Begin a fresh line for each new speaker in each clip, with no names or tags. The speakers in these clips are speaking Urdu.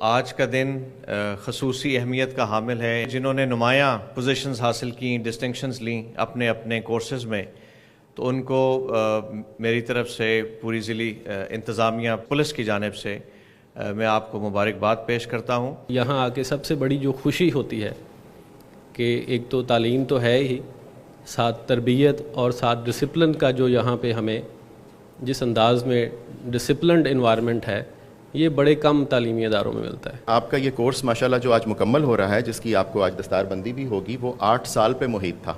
آج کا دن خصوصی اہمیت کا حامل ہے. جنہوں نے نمایاں پوزیشنز حاصل کیں، ڈسٹنکشنز لیں اپنے اپنے کورسز میں، تو ان کو میری طرف سے پوری ضلعی انتظامیہ پولیس کی جانب سے میں آپ کو مبارکباد پیش کرتا ہوں.
یہاں آ کے سب سے بڑی جو خوشی ہوتی ہے کہ ایک تو تعلیم تو ہے ہی، ساتھ تربیت اور ساتھ ڈسپلن کا جو یہاں پہ ہمیں جس انداز میں ڈسپلنڈ انوائرمنٹ ہے، یہ بڑے کم تعلیمی اداروں میں ملتا ہے.
آپ کا یہ کورس ماشاءاللہ جو آج مکمل ہو رہا ہے، جس کی آپ کو آج دستار بندی بھی ہوگی، وہ 8 سال پہ محیط تھا.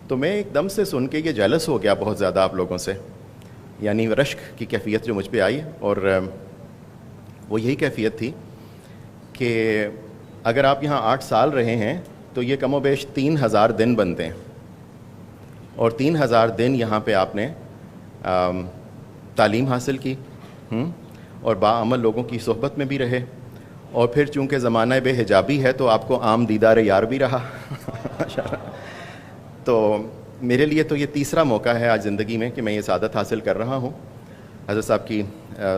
تو میں ایک دم سے سن کے یہ جیلس ہو گیا بہت زیادہ آپ لوگوں سے، یعنی رشک کی کیفیت جو مجھ پہ آئی، اور وہ یہی کیفیت تھی کہ اگر آپ یہاں 8 سال رہے ہیں تو یہ کم و بیش 3000 دن بنتے ہیں، اور 3000 دن یہاں پہ آپ نے تعلیم حاصل کی اور باعمل لوگوں کی صحبت میں بھی رہے، اور پھر چونکہ زمانہ بے حجابی ہے تو آپ کو عام دیدار یار بھی رہا. تو میرے لیے تو یہ تیسرا موقع ہے آج زندگی میں کہ میں یہ سعادت حاصل کر رہا ہوں حضرت صاحب کی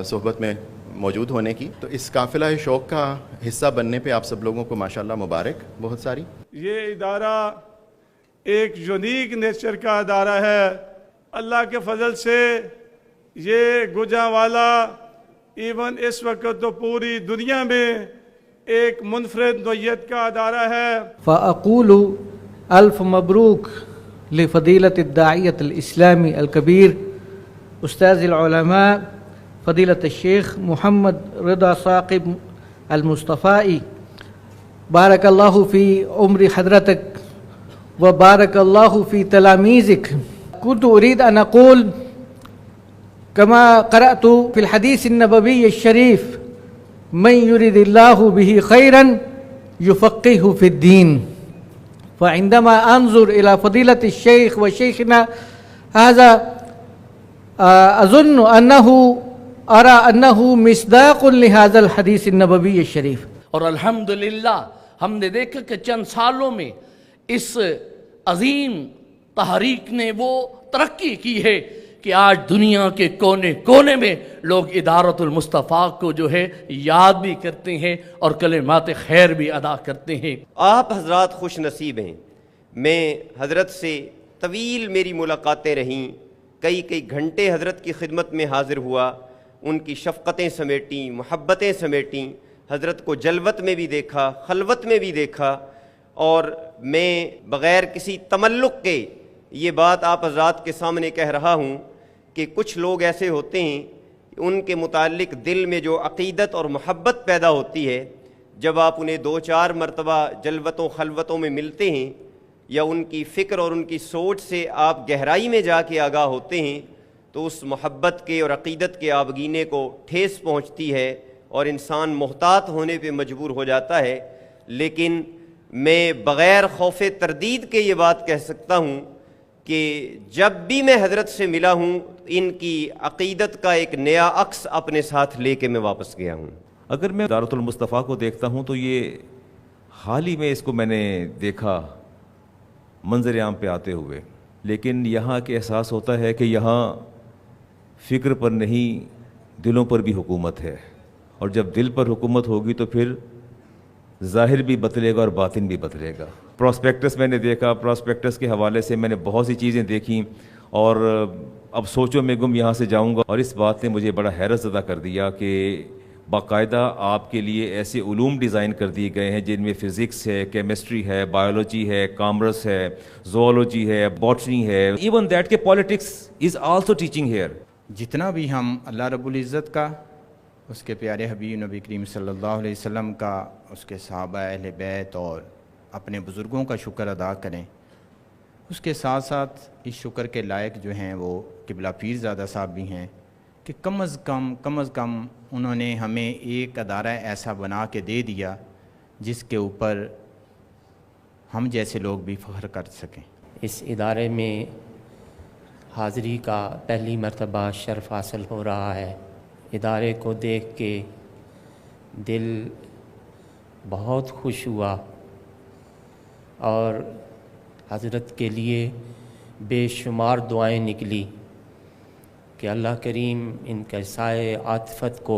صحبت میں موجود ہونے کی. تو اس قافلہ شوق کا حصہ بننے پہ آپ سب لوگوں کو ماشاءاللہ مبارک بہت ساری.
یہ ادارہ ایک یونیک نیچر کا ادارہ ہے. اللہ کے فضل سے یہ گوجرانوالہ ایون اس وقت تو پوری دنیا میں ایک منفرد نوعیت کا ادارہ ہے.
فأقول الف مبروک لفضیلة الداعیۃ الاسلامی الکبیر استاذ العلماء فضیلة الشیخ محمد رضا ثاقب المصطفائی. بارک اللہ فی عمر حضرتک وبارک اللہ فی تلاميذك. كنت أريد أن أقول كما قرأت في الحديث النبوي الشريف من يريد الله به خيرا يفقهه في الدين. فعندما أنظر إلى فضيلة الشيخ وشيخنا هذا أظن أرى أنه مصداق لهذا الحديث النبوي الشريف.
اور الحمدللہ ہم نے دیکھا کہ چند سالوں میں اس عظیم تحریک نے وہ ترقی کی ہے کہ آج دنیا کے کونے کونے میں لوگ ادارۃ المصطفیٰ کو جو ہے یاد بھی کرتے ہیں اور کلمات خیر بھی ادا کرتے ہیں.
آپ حضرات خوش نصیب ہیں. میں حضرت سے طویل میری ملاقاتیں رہیں، کئی گھنٹے حضرت کی خدمت میں حاضر ہوا، ان کی شفقتیں سمیٹیں، محبتیں سمیٹیں. حضرت کو جلوت میں بھی دیکھا، خلوت میں بھی دیکھا، اور میں بغیر کسی تملق کے یہ بات آپ حضرات کے سامنے کہہ رہا ہوں کہ کچھ لوگ ایسے ہوتے ہیں، ان کے متعلق دل میں جو عقیدت اور محبت پیدا ہوتی ہے، جب آپ انہیں 2-4 مرتبہ جلوتوں خلوتوں میں ملتے ہیں، یا ان کی فکر اور ان کی سوچ سے آپ گہرائی میں جا کے آگاہ ہوتے ہیں، تو اس محبت کے اور عقیدت کے آبگینے کو ٹھیس پہنچتی ہے اور انسان محتاط ہونے پہ مجبور ہو جاتا ہے. لیکن میں بغیر خوف تردید کے یہ بات کہہ سکتا ہوں کہ جب بھی میں حضرت سے ملا ہوں، ان کی عقیدت کا ایک نیا عکس اپنے ساتھ لے کے میں واپس گیا ہوں.
اگر میں ادارۃ المصطفیٰ کو دیکھتا ہوں تو یہ حال ہی میں اس کو میں نے دیکھا منظر عام پہ آتے ہوئے، لیکن یہاں کے احساس ہوتا ہے کہ یہاں فکر پر نہیں دلوں پر بھی حکومت ہے، اور جب دل پر حکومت ہوگی تو پھر ظاہر بھی بدلے گا اور باطن بھی بدلے گا. پراسپیکٹس میں نے دیکھا، پراسپیکٹس کے حوالے سے میں نے بہت سی چیزیں دیکھیں، اور اب سوچوں میں گم یہاں سے جاؤں گا. اور اس بات نے مجھے بڑا حیرت زدہ کر دیا کہ باقاعدہ آپ کے لیے ایسے علوم ڈیزائن کر دیے گئے ہیں جن میں فزکس ہے، کیمسٹری ہے، بایولوجی ہے، کامرس ہے، زوالوجی ہے، باٹنی ہے، ایون دیٹ کہ politics is also teaching here.
جتنا بھی ہم اللہ رب العزت کا، اس کے پیارے حبیب نبی کریم صلی اللہ علیہ وسلم کا، اس کے صحابہ اہل بیت اور اپنے بزرگوں کا شکر ادا کریں، اس کے ساتھ ساتھ اس شکر کے لائق جو ہیں وہ قبلہ پیر زادہ صاحب بھی ہیں کہ کم از کم انہوں نے ہمیں ایک ادارہ ایسا بنا کے دے دیا جس کے اوپر ہم جیسے لوگ بھی فخر کر سکیں.
اس ادارے میں حاضری کا پہلی مرتبہ شرف حاصل ہو رہا ہے. ادارے کو دیکھ کے دل بہت خوش ہوا اور حضرت کے لیے بے شمار دعائیں نکلی کہ اللہ کریم ان کے سائے عاطفت کو